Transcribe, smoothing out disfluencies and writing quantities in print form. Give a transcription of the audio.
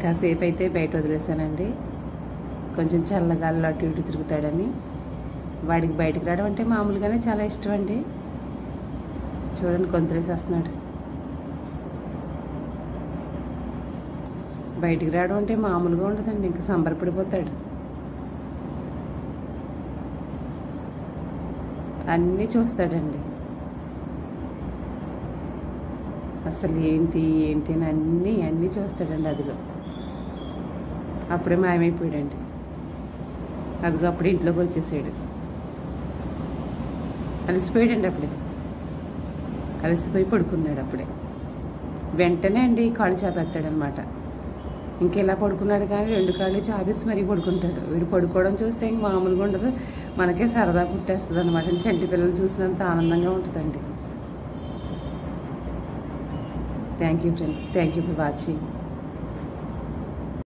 కాసేపు అయితే బయట వదిలేసానండి. కొంచెం చల్లగాల్లో అటు ఇటు తిరుగుతాడని. వాడికి బయటకు రావడం అంటే మామూలుగానే చాలా ఇష్టం అండి. చూడండి కొంతలేసేస్తున్నాడు. బయటికి రావడం అంటే మామూలుగా ఉండదండి, ఇంకా సంబరపడిపోతాడు. అన్నీ చూస్తాడండి. అసలు ఏంటి ఏంటి అని అన్నీ చూస్తాడండి. అదిగో అప్పుడే మాయమైపోయాడండి. అదిగో అప్పుడే ఇంట్లోకి వచ్చేసాడు. అలసిపోయాడండి. అప్పుడే అలసిపోయి పడుకున్నాడు. అప్పుడే వెంటనే అండి కాళ్ళు చాపేస్తాడనమాట. ఇంకెలా పడుకున్నాడు కానీ 2 కాళ్ళు చాపేసి మరీ పడుకుంటాడు. వీడు పడుకోవడం చూస్తే ఇంక మామూలుగా ఉండదు. మనకే సరదా పుట్టేస్తుంది అనమాట. చంటి పిల్లలు చూసినంత ఆనందంగా ఉంటుందండి. Thank you friends. Thank you for watching.